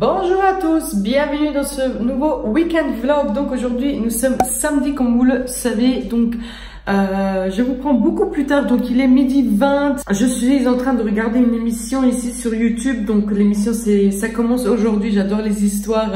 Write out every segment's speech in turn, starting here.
Bonjour à tous, bienvenue dans ce nouveau week-end vlog. Donc aujourd'hui nous sommes samedi comme vous le savez, donc je vous prends beaucoup plus tard, donc il est midi 20. Je suis en train de regarder une émission ici sur YouTube, donc l'émission ça commence aujourd'hui. J'adore les histoires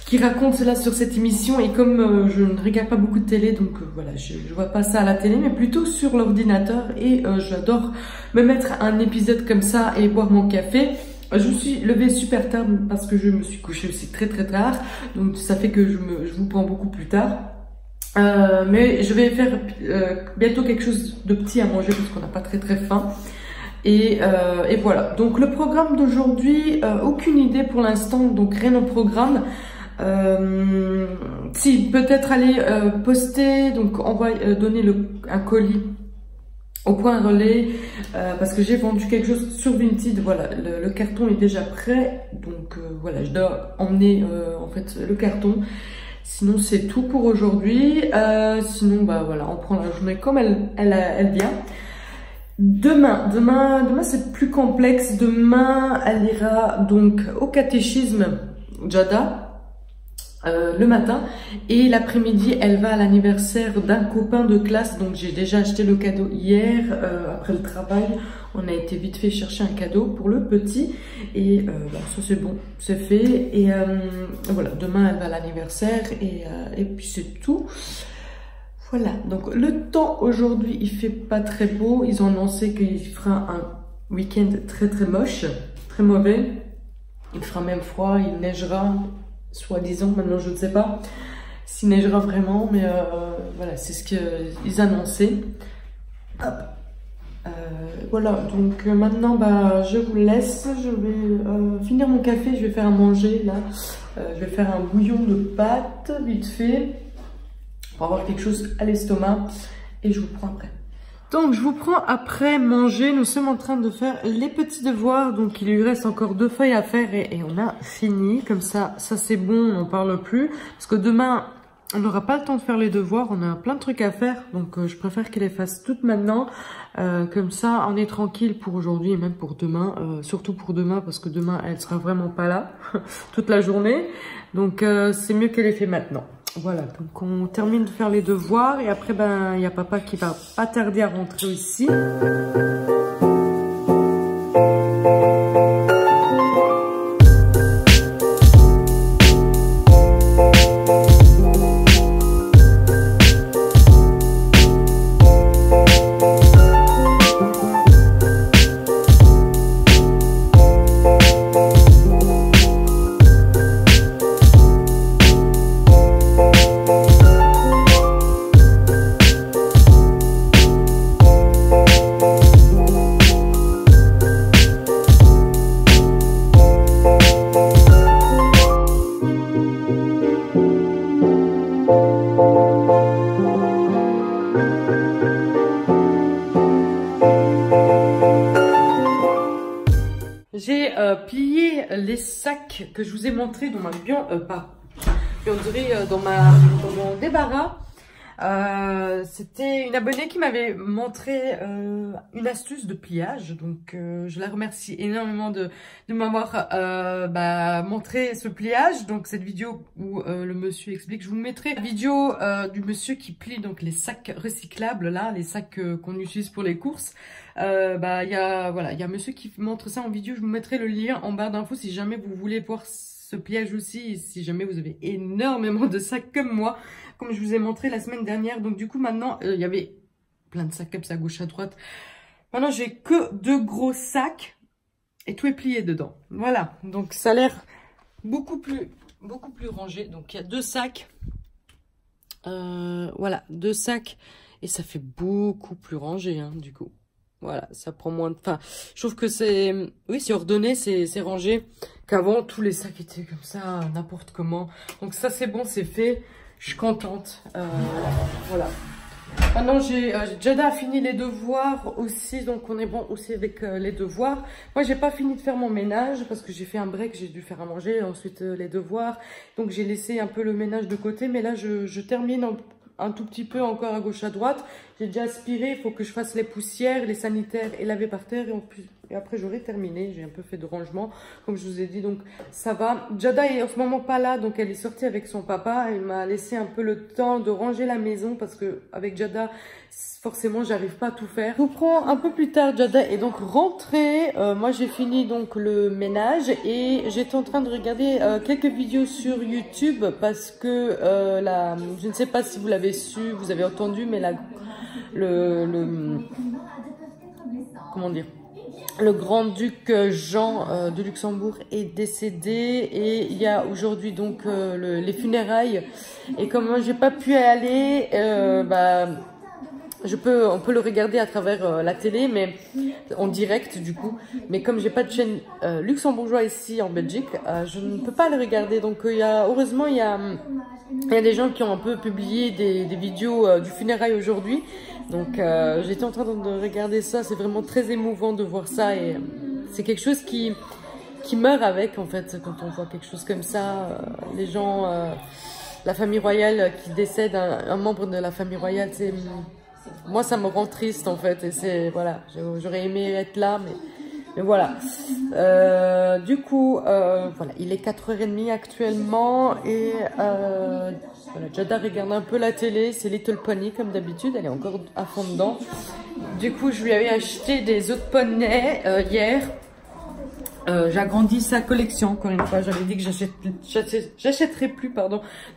qui racontent cela sur cette émission, et comme je ne regarde pas beaucoup de télé, donc voilà, je vois pas ça à la télé mais plutôt sur l'ordinateur, et j'adore me mettre un épisode comme ça et boire mon café. Je me suis levée super tard parce que je me suis couchée aussi très tard, donc ça fait que je vous prends beaucoup plus tard. Mais je vais faire bientôt quelque chose de petit à manger parce qu'on n'a pas très faim. Et voilà, donc le programme d'aujourd'hui, aucune idée pour l'instant, donc rien au programme. Si, peut-être aller poster, donc donner un colis au point relais, parce que j'ai vendu quelque chose sur Vinted. Voilà, le carton est déjà prêt, donc voilà, je dois emmener en fait le carton. Sinon c'est tout pour aujourd'hui. Sinon bah voilà, on prend la journée comme elle vient. Demain c'est plus complexe. Demain elle ira donc au catéchisme Jada le matin, et l'après-midi elle va à l'anniversaire d'un copain de classe. Donc j'ai déjà acheté le cadeau hier, après le travail on a été vite fait chercher un cadeau pour le petit, et bah, ça c'est bon, c'est fait. Et voilà, demain elle va à l'anniversaire, et puis c'est tout. Voilà, donc le temps aujourd'hui il fait pas très beau. Ils ont annoncé qu'il fera un week-end très moche, très mauvais. Il fera même froid, il neigera soi-disant. Maintenant je ne sais pas s'il neigera vraiment, mais voilà, c'est ce qu'ils annonçaient. Hop. Voilà, donc maintenant bah je vous laisse. Je vais finir mon café, je vais faire à manger là. Je vais faire un bouillon de pâtes vite fait pour avoir quelque chose à l'estomac, et je vous prends après. Donc je vous prends après manger. Nous sommes en train de faire les petits devoirs, donc il lui reste encore 2 feuilles à faire, et on a fini. Comme ça c'est bon, on n'en parle plus, parce que demain on n'aura pas le temps de faire les devoirs, on a plein de trucs à faire, donc je préfère qu'elle les fasse toutes maintenant. Comme ça on est tranquille pour aujourd'hui et même pour demain, surtout pour demain parce que demain elle sera vraiment pas là toute la journée, donc c'est mieux qu'elle les fait maintenant. Voilà, donc on termine de faire les devoirs, et après ben il y a papa qui va pas tarder à rentrer ici. J'ai plié les sacs que je vous ai montré dans ma dans mon débarras. C'était une abonnée qui m'avait montré une astuce de pliage, donc je la remercie énormément de m'avoir montré ce pliage. Donc cette vidéo où le monsieur explique, je vous mettrai la vidéo du monsieur qui plie donc les sacs recyclables là, les sacs qu'on utilise pour les courses. Il y a un monsieur qui montre ça en vidéo. Je vous mettrai le lien en barre d'infos si jamais vous voulez voir ce pliage aussi, et si jamais vous avez énormément de sacs comme moi, comme je vous ai montré la semaine dernière. Donc du coup maintenant il y avait plein de sacs comme ça à gauche à droite. Maintenant j'ai que 2 gros sacs et tout est plié dedans. Voilà, donc ça a l'air beaucoup plus rangé. Donc il y a 2 sacs, voilà, 2 sacs, et ça fait beaucoup plus rangé hein, du coup. Voilà, ça prend moins de... Enfin, je trouve que c'est... Oui, c'est ordonné, c'est rangé. Qu'avant, tous les sacs étaient comme ça, n'importe comment. Donc ça, c'est bon, c'est fait. Je suis contente. Voilà. Maintenant, Jada a fini les devoirs aussi. Donc, on est bon aussi avec les devoirs. Moi, j'ai pas fini de faire mon ménage parce que j'ai fait un break. J'ai dû faire à manger, ensuite les devoirs. Donc, j'ai laissé un peu le ménage de côté. Mais là, je termine un tout petit peu encore à gauche à droite. J'ai déjà aspiré, il faut que je fasse les poussières, les sanitaires et laver par terre. Et Et après, j'aurai terminé. J'ai un peu fait de rangement, comme je vous ai dit. Donc, ça va. Jada est en ce moment pas là. Donc, elle est sortie avec son papa. Elle m'a laissé un peu le temps de ranger la maison. Parce que avec Jada, forcément, j'arrive pas à tout faire. Je vous prends un peu plus tard. Jada est donc rentrée. Moi, j'ai fini donc le ménage. Et j'étais en train de regarder quelques vidéos sur YouTube. Parce que je ne sais pas si vous l'avez su, vous avez entendu, mais comment dire, le grand-duc Jean de Luxembourg est décédé et il y a aujourd'hui donc les funérailles. Et comme moi j'ai pas pu y aller, on peut le regarder à travers la télé, mais en direct du coup. Mais comme j'ai pas de chaîne luxembourgeoise ici en Belgique, je ne peux pas le regarder. Donc heureusement il y a des gens qui ont un peu publié des vidéos du funérail aujourd'hui. Donc j'étais en train de regarder ça, c'est vraiment très émouvant de voir ça et c'est quelque chose qui meurt avec en fait quand on voit quelque chose comme ça. Les gens, la famille royale qui décède, un membre de la famille royale, moi ça me rend triste en fait et c'est voilà, j'aurais aimé être là mais voilà. Du coup, voilà, il est 4h30 actuellement et voilà, Jada regarde un peu la télé, c'est Little Pony comme d'habitude, elle est encore à fond dedans. Du coup, je lui avais acheté des œufs de poney hier. J'agrandis sa collection, encore une fois, j'avais dit que j'achèterais plus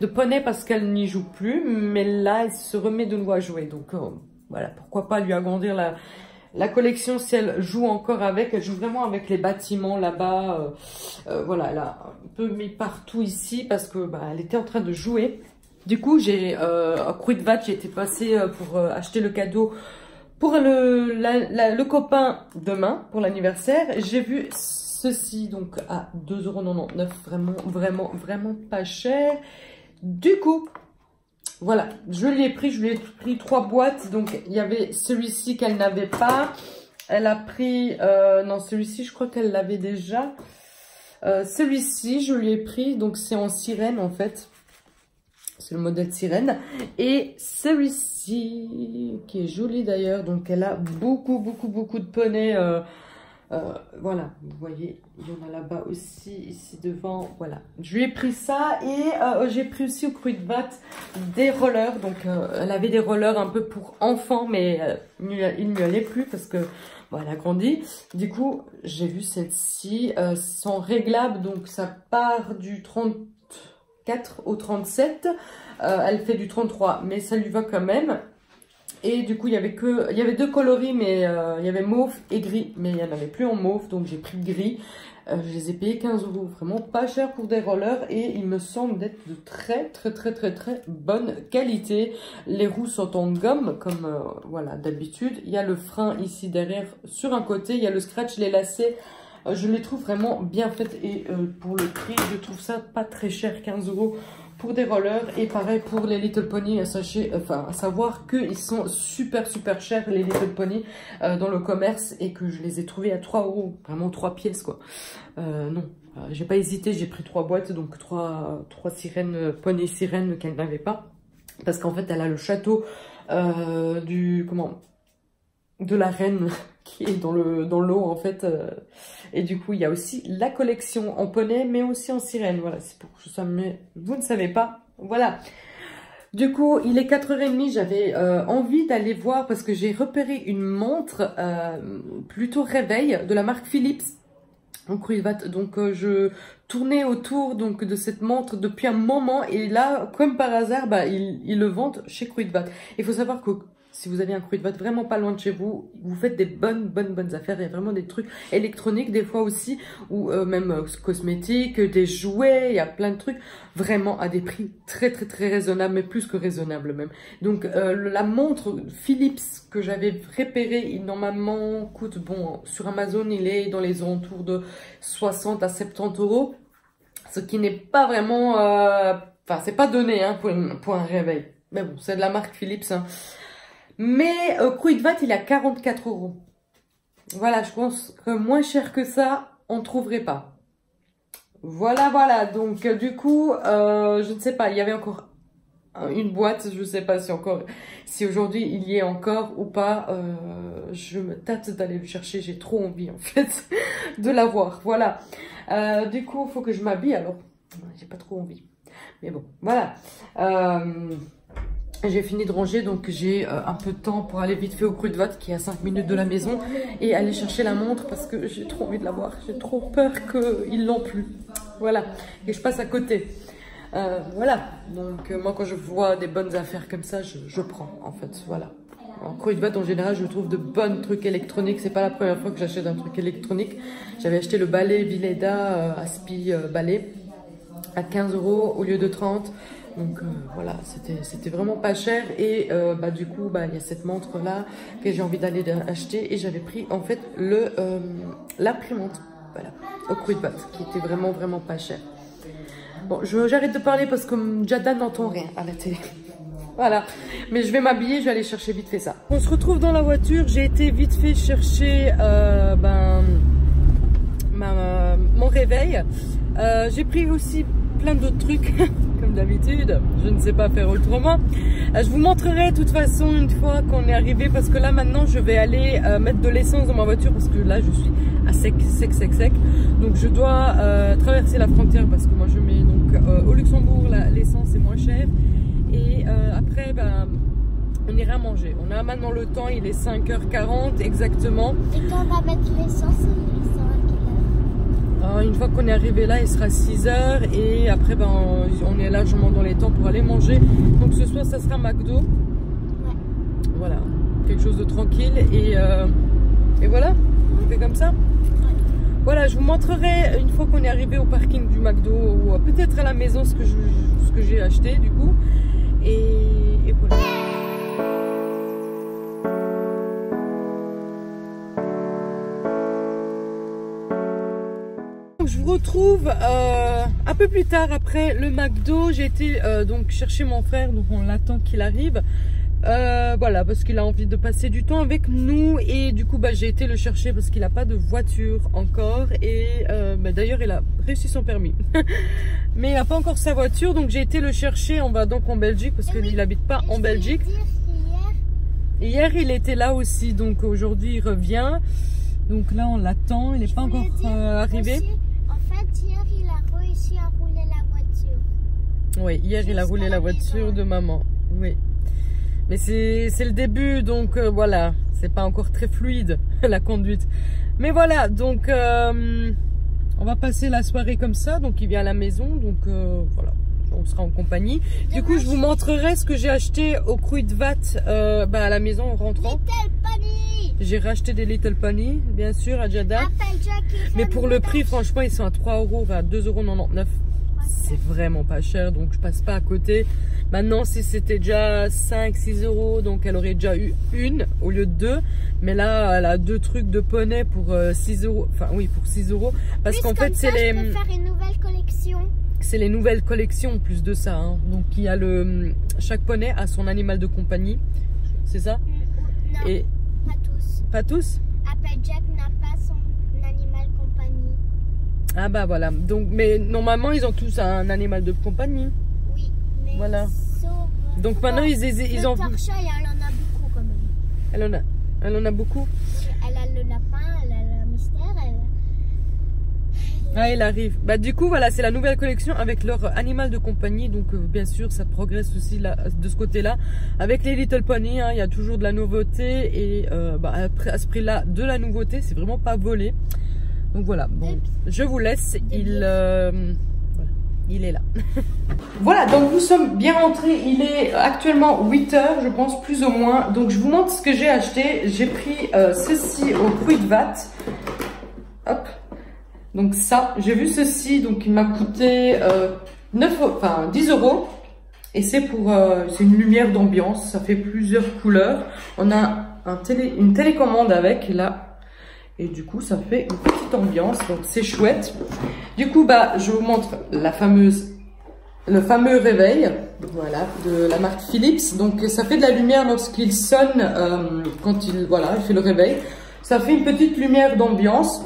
de poney parce qu'elle n'y joue plus, mais là, elle se remet de nouveau à jouer. Donc voilà, pourquoi pas lui agrandir la collection si elle joue encore avec. Elle joue vraiment avec les bâtiments là-bas. Voilà, elle a un peu mis partout ici parce que elle était en train de jouer. Du coup, j'ai à Kruidvat, j'ai été passée pour acheter le cadeau pour le copain demain, pour l'anniversaire. J'ai vu ceci donc à 2,99 €, vraiment pas cher. Du coup, voilà, je lui ai pris 3 boîtes. Donc, il y avait celui-ci qu'elle n'avait pas. Elle a pris, non, celui-ci, je crois qu'elle l'avait déjà. Celui-ci, je lui ai pris, donc c'est en sirène en fait. C'est le modèle sirène. Et celui-ci, qui est joli d'ailleurs, donc elle a beaucoup de poneys. Voilà, vous voyez, il y en a là-bas aussi, ici devant, voilà. Je lui ai pris ça et j'ai pris aussi au Kruidvat des rollers. Donc, elle avait des rollers un peu pour enfants, mais il ne lui allait plus parce que, bon, elle a grandi. Du coup, j'ai vu celle-ci, sont réglables, donc ça part du 34 au 37. Elle fait du 33, mais ça lui va quand même. Et du coup, il y avait 2 coloris, mais il y avait mauve et gris. Mais il n'y en avait plus en mauve, donc j'ai pris gris. Je les ai payés 15 €. Vraiment pas cher pour des rollers. Et il me semble d'être de très bonne qualité. Les roues sont en gomme, comme voilà d'habitude. Il y a le frein ici derrière sur un côté. Il y a le scratch, les lacets. Je les trouve vraiment bien faites. Et pour le prix, je trouve ça pas très cher, 15 €. Pour des rollers et pareil pour les Little Pony, à savoir qu'ils sont super chers les Little Pony dans le commerce et que je les ai trouvés à 3 €, vraiment 3 pièces quoi. Non, j'ai pas hésité, j'ai pris 3 boîtes, donc 3 sirènes, Pony sirènes qu'elle n'avait pas. Parce qu'en fait elle a le château de la reine qui est dans l'eau en fait. Et du coup, il y a aussi la collection en poney, mais aussi en sirène. Voilà, c'est pour ça, mais vous ne savez pas. Voilà. Du coup, il est 4h30. J'avais envie d'aller voir parce que j'ai repéré une montre plutôt réveil de la marque Philips en Kruidvat. Donc, je tournais autour donc de cette montre depuis un moment. Et là, comme par hasard, ils le vendent chez Kruidvat. Il faut savoir que si vous avez un Kruidvat vraiment pas loin de chez vous, vous faites des bonnes affaires. Il y a vraiment des trucs électroniques des fois aussi, ou même cosmétiques, des jouets, il y a plein de trucs vraiment à des prix très raisonnables, mais plus que raisonnables même. Donc la montre Philips que j'avais repérée, il normalement coûte, bon, sur Amazon, il est dans les alentours de 60 à 70 €, ce qui n'est pas vraiment, enfin c'est pas donné hein, pour un réveil. Mais bon, c'est de la marque Philips hein. Mais Kruidvat, il est à 44 €. Voilà, je pense que moins cher que ça, on ne trouverait pas. Voilà. Donc, du coup, je ne sais pas, il y avait encore une boîte, je sais pas si aujourd'hui il y est encore ou pas. Je me tâte d'aller le chercher, j'ai trop envie en fait de l'avoir. Voilà. Du coup, il faut que je m'habille alors. J'ai pas trop envie. Mais bon, voilà. J'ai fini de ranger, donc j'ai un peu de temps pour aller vite fait au Kruidvat qui est à 5 minutes de la maison et aller chercher la montre parce que j'ai trop envie de l'avoir. J'ai trop peur qu'ils l'ont plus. Voilà. Et je passe à côté. Voilà. Donc moi quand je vois des bonnes affaires comme ça, je prends en fait. Voilà. En Kruidvat en général, je trouve de bons trucs électroniques. C'est pas la première fois que j'achète un truc électronique. J'avais acheté le balai Vileda Aspi balai à 15 € au lieu de 30. Donc voilà, c'était vraiment pas cher. Et du coup, il y a cette montre là que j'ai envie d'aller acheter. Et j'avais pris en fait l'imprimante, voilà, au Kruidvat, qui était vraiment pas cher. Bon, j'arrête de parler parce que Jada n'entend rien à la télé. Voilà, mais je vais m'habiller, je vais aller chercher vite fait ça. On se retrouve dans la voiture. J'ai été vite fait chercher mon réveil. J'ai pris aussi plein d'autres trucs, comme d'habitude. Je ne sais pas faire autrement. Je vous montrerai de toute façon une fois qu'on est arrivé, parce que là maintenant je vais aller mettre de l'essence dans ma voiture, parce que là je suis à sec. Donc je dois traverser la frontière, parce que moi je mets donc au Luxembourg l'essence est moins chère. Et après on ira manger. On a maintenant le temps, il est 5h40 exactement. Et quand on va mettre l'essence, il sera à quelle heure? Une fois qu'on est arrivé là, il sera 6h et après on est largement dans les temps pour aller manger. Donc ce soir ça sera McDo. Ouais. Voilà, quelque chose de tranquille et voilà, on fait comme ça. Ouais. Voilà, je vous montrerai une fois qu'on est arrivé au parking du McDo ou peut-être à la maison ce que j'ai acheté du coup. Et voilà. Je vous retrouve un peu plus tard après le McDo. J'ai été donc chercher mon frère, donc on l'attend qu'il arrive. Voilà, parce qu'il a envie de passer du temps avec nous et du coup j'ai été le chercher parce qu'il n'a pas de voiture encore et d'ailleurs il a réussi son permis mais il n'a pas encore sa voiture, donc j'ai été le chercher. On va donc en Belgique parce qu'il n'habite pas en Belgique. Hier il était là aussi, donc aujourd'hui il revient, donc là on l'attend, il n'est pas encore arrivé. Aussi, en fait hier il a réussi à rouler la voiture. Oui, hier il a roulé la voiture de maman, oui. Mais c'est le début, donc voilà, c'est pas encore très fluide la conduite. Mais voilà, donc on va passer la soirée comme ça. Donc il vient à la maison, donc voilà, on sera en compagnie. Du coup, je vous montrerai ce que j'ai acheté au Kruidvat à la maison en rentrant. Little Pony. J'ai racheté des Little Pony, bien sûr, à Jada. Mais pour le prix, franchement, ils sont à 3 €, à 2,99 €. C'est vraiment pas cher, donc je passe pas à côté. Maintenant, si c'était déjà 5-6 €, donc elle aurait déjà eu une au lieu de deux. Mais là, elle a deux trucs de poney pour 6 €. Enfin, oui, pour 6 €. Parce qu'en fait, c'est les. Je peux faire une nouvelle collection. C'est les nouvelles collections en plus de ça. Hein. Donc, il y a chaque poney a son animal de compagnie. C'est ça? Non, et... pas tous. Pas tous? Applejack n'a pas son animal compagnie. Ah bah voilà. Donc, mais normalement, ils ont tous un animal de compagnie. Oui, mais voilà. Sauf, donc maintenant, ils ont... Torcha, elle en a beaucoup quand même. Elle en a beaucoup? Elle a le lapin, elle a le mystère, Ah, il arrive. Bah du coup, voilà, c'est la nouvelle collection avec leur animal de compagnie. Donc bien sûr, ça progresse aussi là, de ce côté-là. Avec les Little Pony, hein, il y a toujours de la nouveauté. Et après, à ce prix-là, de la nouveauté, c'est vraiment pas volé. Donc voilà, bon, je vous laisse. Il est là. Voilà, donc nous sommes bien rentrés. Il est actuellement 8 h, je pense, plus ou moins. Donc je vous montre ce que j'ai acheté. J'ai pris ceci au Kruidvat. Hop. Donc ça, j'ai vu ceci. Donc il m'a coûté 10 €. Et c'est pour c'est une lumière d'ambiance. Ça fait plusieurs couleurs. On a une télécommande avec là. Et du coup, ça fait une petite ambiance, donc c'est chouette. Du coup, je vous montre le fameux réveil, voilà, de la marque Philips. Donc, ça fait de la lumière lorsqu'il sonne, quand il fait le réveil. Ça fait une petite lumière d'ambiance.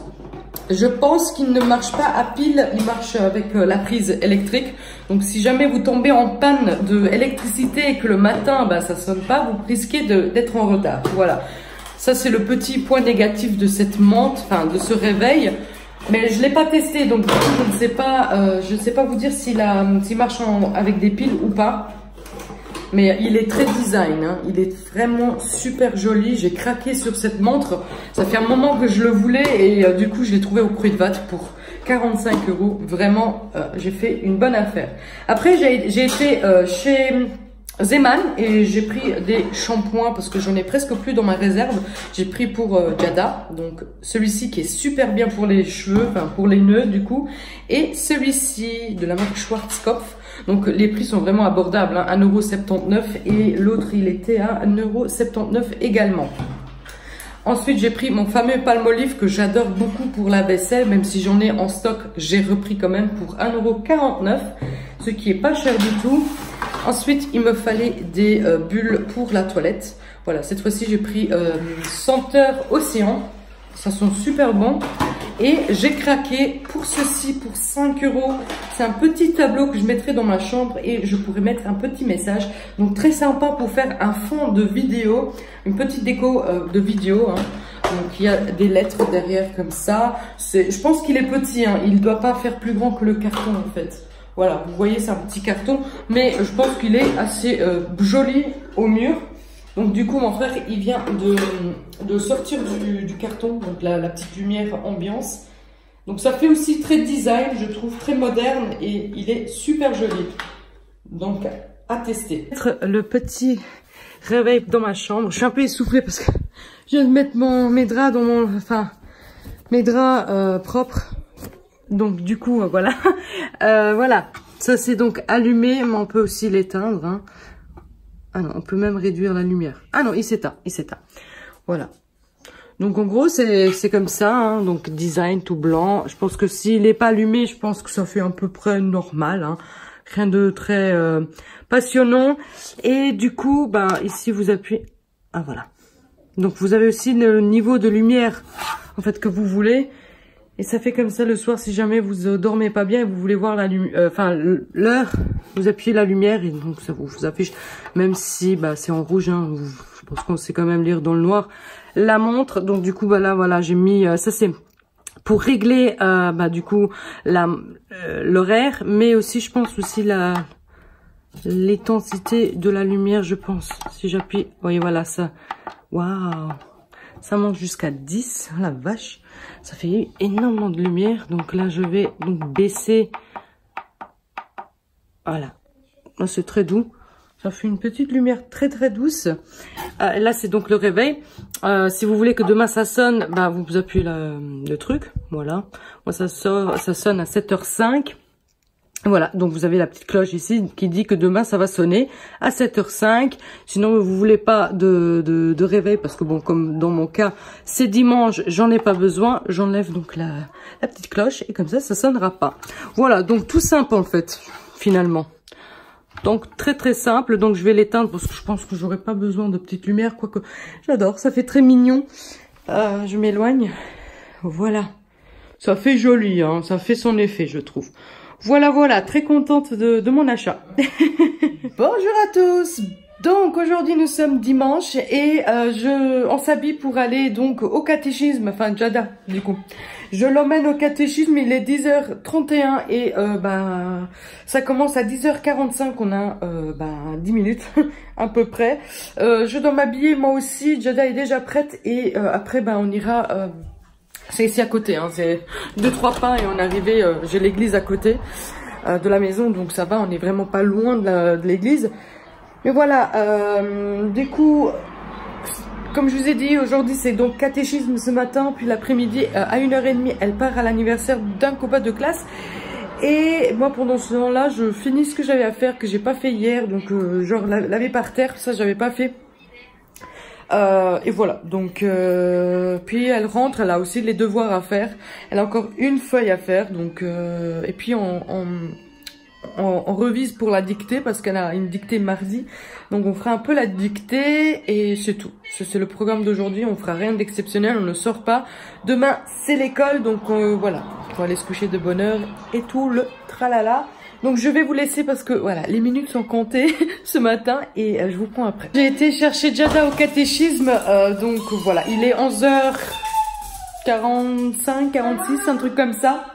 Je pense qu'il ne marche pas à pile, il marche avec la prise électrique. Donc si jamais vous tombez en panne d'électricité et que le matin, bah, ça sonne pas, vous risquez d'être en retard. Voilà. Ça, c'est le petit point négatif de cette montre, enfin de ce réveil. Mais je l'ai pas testé, donc je ne sais pas vous dire s'il marche avec des piles ou pas. Mais il est très design, hein. Il est vraiment super joli. J'ai craqué sur cette montre. Ça fait un moment que je le voulais et du coup je l'ai trouvé au Kruidvat pour 45 €. Vraiment, j'ai fait une bonne affaire. Après, j'ai été chez Zeeman et j'ai pris des shampoings parce que j'en ai presque plus dans ma réserve. J'ai pris pour Giada, donc celui-ci qui est super bien pour les cheveux, enfin pour les nœuds du coup, et celui-ci de la marque Schwarzkopf. Donc les prix sont vraiment abordables, hein, 1,79 € et l'autre il était à 1,79 € également. Ensuite, j'ai pris mon fameux Palmolive que j'adore beaucoup pour la vaisselle, même si j'en ai en stock, j'ai repris quand même pour 1,49 €, ce qui est pas cher du tout. Ensuite, il me fallait des bulles pour la toilette. Voilà, cette fois-ci, j'ai pris senteur océan. Ça sent super bon. Et j'ai craqué pour ceci, pour 5 €. C'est un petit tableau que je mettrai dans ma chambre et je pourrais mettre un petit message. Donc très sympa pour faire un fond de vidéo, une petite déco de vidéo. Hein. Donc il y a des lettres derrière comme ça. Je pense qu'il est petit, hein. Il ne doit pas faire plus grand que le carton en fait. Voilà, vous voyez, c'est un petit carton, mais je pense qu'il est assez joli au mur. Donc du coup, mon frère, il vient de sortir du carton, donc la petite lumière ambiance. Donc ça fait aussi très design, je trouve, très moderne et il est super joli. Donc à tester. Le petit réveil dans ma chambre. Je suis un peu essoufflée parce que je viens de mettre mes draps dans mes draps propres. Donc du coup, voilà. Voilà. Ça c'est donc allumé, mais on peut aussi l'éteindre. Hein. Ah non, on peut même réduire la lumière. Ah non, il s'éteint, il s'éteint. Voilà. Donc en gros, c'est comme ça. Hein. Donc design tout blanc. Je pense que s'il n'est pas allumé, je pense que ça fait à peu près normal. Hein. Rien de très passionnant. Et du coup, bah ici vous appuyez. Ah voilà. Donc vous avez aussi le niveau de lumière en fait que vous voulez. Et ça fait comme ça le soir, si jamais vous dormez pas bien et vous voulez voir la l'heure, vous appuyez la lumière et donc ça vous affiche, même si bah c'est en rouge, hein, je pense qu'on sait quand même lire dans le noir, la montre. Donc du coup bah là voilà, j'ai mis, ça c'est pour régler bah du coup l'horaire, mais aussi je pense aussi l'intensité de la lumière, je pense. Si j'appuie, vous voyez voilà ça, waouh, ça monte jusqu'à 10, la vache. Ça fait énormément de lumière. Donc là, je vais donc baisser. Voilà. Là, c'est très doux. Ça fait une petite lumière très très douce. Là, c'est donc le réveil. Si vous voulez que demain ça sonne, bah, vous appuyez le truc. Voilà. Moi, ça sonne à 7h05. Voilà, donc vous avez la petite cloche ici qui dit que demain ça va sonner à 7h05. Sinon vous voulez pas de réveil parce que bon, comme dans mon cas c'est dimanche, j'en ai pas besoin, j'enlève donc la petite cloche et comme ça sonnera pas. Voilà, donc tout simple en fait finalement. Donc très très simple. Donc je vais l'éteindre parce que je pense que j'aurai pas besoin de petite lumière, quoique j'adore, ça fait très mignon. Je m'éloigne. Voilà, ça fait joli, hein, ça fait son effet je trouve. Voilà, voilà, très contente de mon achat. Bonjour à tous. Donc aujourd'hui nous sommes dimanche et on s'habille pour aller donc au catéchisme, enfin Giada du coup. Je l'emmène au catéchisme, il est 10h31 et ça commence à 10h45, on a 10 minutes à peu près. Je dois m'habiller moi aussi, Giada est déjà prête et après on ira... c'est ici à côté, hein, c'est 2-3 pas et on est arrivé, j'ai l'église à côté de la maison, donc ça va, on est vraiment pas loin de l'église. Mais voilà, du coup, comme je vous ai dit, aujourd'hui c'est donc catéchisme ce matin, puis l'après-midi à 1h30, elle part à l'anniversaire d'un copain de classe. Et moi pendant ce temps-là, je finis ce que j'avais à faire, que j'ai pas fait hier, donc genre laver par terre, ça j'avais pas fait. Et voilà, donc puis elle rentre, elle a aussi les devoirs à faire, elle a encore une feuille à faire, donc et puis on on revise pour la dictée parce qu'elle a une dictée mardi. Donc on fera un peu la dictée et c'est tout. C'est le programme d'aujourd'hui, on fera rien d'exceptionnel, on ne sort pas. Demain c'est l'école, donc voilà, on va aller se coucher de bonne heure et tout le tralala. Donc je vais vous laisser parce que voilà, les minutes sont comptées ce matin et je vous prends après. J'ai été chercher Jada au catéchisme, donc voilà, il est 11h45, 46, un truc comme ça.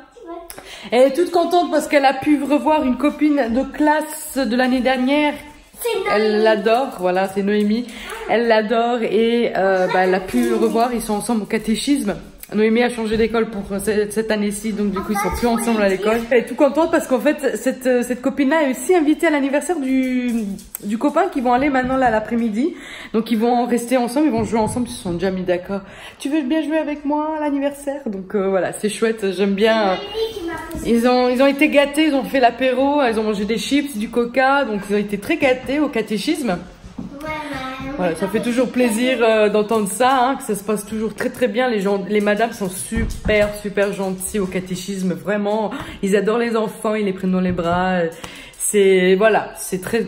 Elle est toute contente parce qu'elle a pu revoir une copine de classe de l'année dernière. Elle l'adore, voilà, c'est Noémie. Elle l'adore et elle a pu revoir, ils sont ensemble au catéchisme. Noémie a changé d'école pour cette année-ci, donc du coup ils sont plus ensemble à l'école. Elle est tout contente parce qu'en fait cette copine-là est aussi invitée à l'anniversaire du copain qui vont aller maintenant là l'après-midi. Donc ils vont rester ensemble, ils vont jouer ensemble, ils se sont déjà mis d'accord. Tu veux bien jouer avec moi à l'anniversaire? Donc voilà, c'est chouette, j'aime bien. Ils ont été gâtés, ils ont fait l'apéro, ils ont mangé des chips, du coca, donc ils ont été très gâtés au catéchisme. Voilà, ça fait toujours plaisir d'entendre ça, hein, que ça se passe toujours très très bien. Les madames sont super gentils au catéchisme, vraiment. Ils adorent les enfants, ils les prennent dans les bras. C'est voilà, c'est très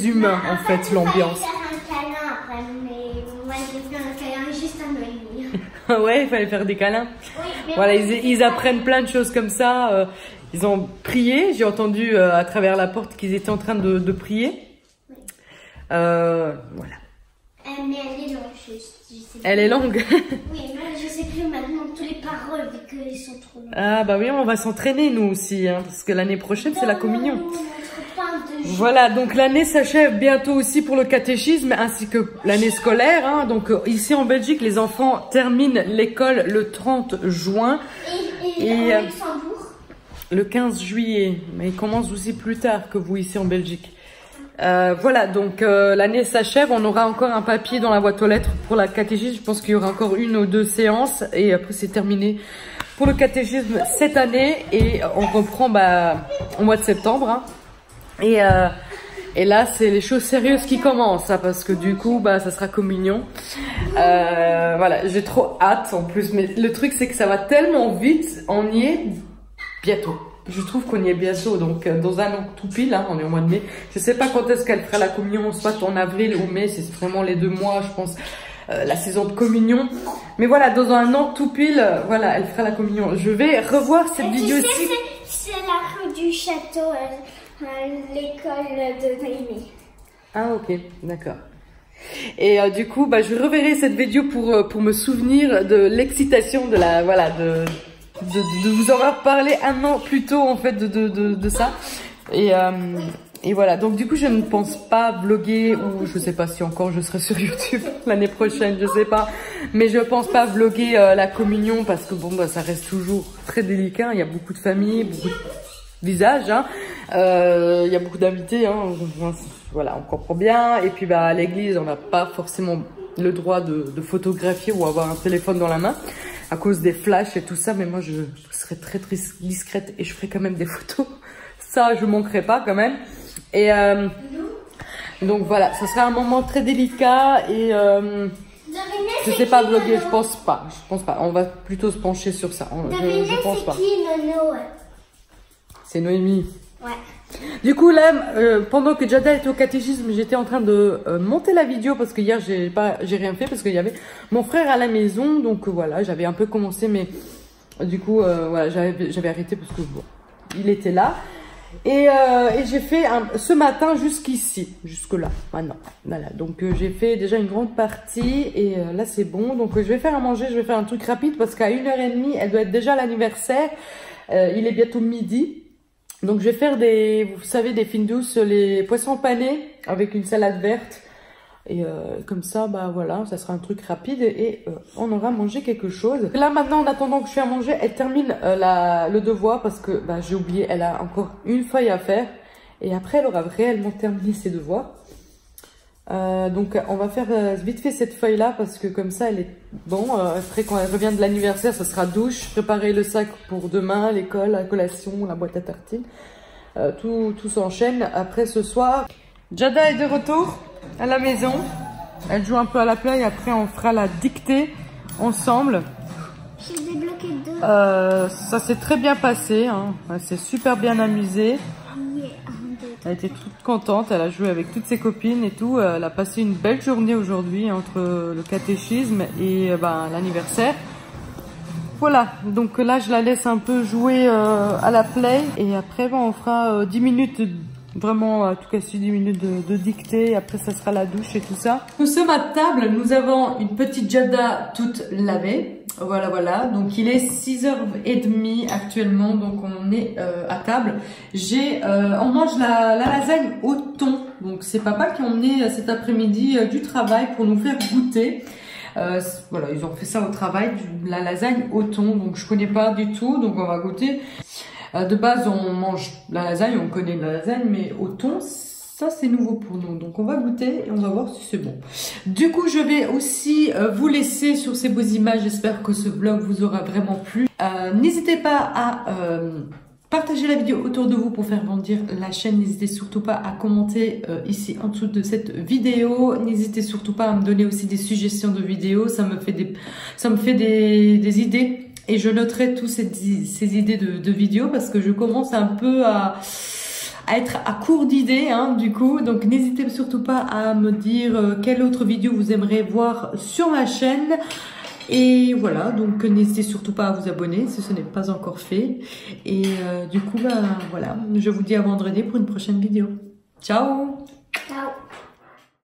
humain en fait l'ambiance. Ouais, il fallait faire des câlins. Voilà, ils apprennent plein de choses comme ça. Ils ont prié, j'ai entendu à travers la porte qu'ils étaient en train de prier. Voilà. Mais elle est longue, je sais Elle est longue. Oui, mais je sais plus maintenant toutes les paroles vu qu'elles sont trop longues. Ah bah oui, on va s'entraîner nous aussi, hein, parce que l'année prochaine c'est la communion. Voilà, donc l'année s'achève bientôt aussi pour le catéchisme ainsi que l'année scolaire. Hein, donc ici en Belgique, les enfants terminent l'école le 30 juin. Et au Luxembourg le 15 juillet, mais ils commencent aussi plus tard que vous ici en Belgique. Voilà, donc l'année s'achève, on aura encore un papier dans la boîte aux lettres pour la catéchisme. Je pense qu'il y aura encore 1 ou 2 séances et après c'est terminé pour le catéchisme cette année et on reprend au mois de septembre. Hein. Et là c'est les choses sérieuses qui commencent, hein, parce que du coup ça sera communion. Voilà, j'ai trop hâte en plus, mais le truc c'est que ça va tellement vite, on y est bientôt. Je trouve qu'on y est bientôt, donc dans un an tout pile, hein, on est au mois de mai. Je sais pas quand est-ce qu'elle fera la communion, soit en avril ou mai, c'est vraiment les 2 mois, je pense, la saison de communion. Mais voilà, dans un an tout pile, voilà, elle fera la communion. Je vais revoir cette vidéo ici. C'est la rue du château, l'école de Noémie. Ah ok, d'accord. Et du coup, je reverrai cette vidéo pour me souvenir de l'excitation de la, voilà, de vous avoir parlé 1 an plus tôt en fait de ça et voilà, donc du coup je ne pense pas vlogger, ou je sais pas si encore je serai sur YouTube l'année prochaine, je sais pas, mais je pense pas vlogger la communion parce que bon ça reste toujours très délicat, il y a beaucoup de familles, beaucoup de visages, hein. Il y a beaucoup d'invités, hein. Voilà, on comprend bien, et puis à l'église on n'a pas forcément le droit de photographier ou avoir un téléphone dans la main à cause des flashs et tout ça, mais moi je serai très discrète et je ferai quand même des photos. Ça je manquerai pas quand même. Et donc voilà, ça sera un moment très délicat et je sais pas vlogger, je pense pas. On va plutôt se pencher sur ça. Je pense pas. C'est qui Nono? C'est Noémie. Ouais. Du coup là, pendant que Jada était au catéchisme, j'étais en train de monter la vidéo parce que hier j'ai rien fait parce qu'il y avait mon frère à la maison, donc voilà, j'avais un peu commencé, mais du coup voilà, j'avais arrêté parce que bon, il était là et j'ai fait ce matin jusqu'ici, jusque là, maintenant, voilà, donc j'ai fait déjà une grande partie et là c'est bon, donc je vais faire à manger, je vais faire un truc rapide parce qu'à 1h30 elle doit être déjà à l'anniversaire, il est bientôt midi. Donc je vais faire vous savez, des fines douces, les poissons panés avec une salade verte. Et comme ça, voilà, ça sera un truc rapide et on aura mangé quelque chose. Là maintenant, en attendant que je fasse à manger, elle termine le devoir parce que j'ai oublié, elle a encore une feuille à faire. Et après, elle aura réellement terminé ses devoirs. Donc on va faire vite fait cette feuille là parce que comme ça elle est bon, après quand elle revient de l'anniversaire ça sera douche, préparer le sac pour demain, l'école, la collation, la boîte à tartines, tout s'enchaîne. Après ce soir Jada est de retour à la maison, elle joue un peu à la play, après on fera la dictée ensemble. J'ai débloqué 2. Ça s'est très bien passé, hein. Elle s'est super bien amusée. Yes. Elle était toute contente, elle a joué avec toutes ses copines et tout. Elle a passé une belle journée aujourd'hui entre le catéchisme et l'anniversaire. Voilà, donc là je la laisse un peu jouer à la play et après on fera 10 minutes, vraiment en tout cas 10 minutes de dictée, après ça sera la douche et tout ça. Nous sommes à table, nous avons une petite Jada toute lavée, voilà, donc il est 6h30 actuellement, donc on est à table. On mange la lasagne au thon, donc c'est papa qui a emmené cet après-midi du travail pour nous faire goûter. Voilà, ils ont fait ça au travail, la lasagne au thon, donc je connais pas du tout, donc on va goûter. De base, on mange la lasagne, on connaît la lasagne, mais au thon, ça c'est nouveau pour nous, donc on va goûter et on va voir si c'est bon. Du coup, je vais aussi vous laisser sur ces beaux images, j'espère que ce vlog vous aura vraiment plu. N'hésitez pas à partagez la vidéo autour de vous pour faire grandir la chaîne. N'hésitez surtout pas à commenter ici en dessous de cette vidéo. N'hésitez surtout pas à me donner aussi des suggestions de vidéos. Ça me fait des idées et je noterai toutes ces idées de vidéos parce que je commence un peu à être à court d'idées du coup. Donc n'hésitez surtout pas à me dire quelle autre vidéo vous aimeriez voir sur ma chaîne. Et voilà, donc n'hésitez surtout pas à vous abonner si ce n'est pas encore fait. Et du coup, voilà, je vous dis à vendredi pour une prochaine vidéo. Ciao!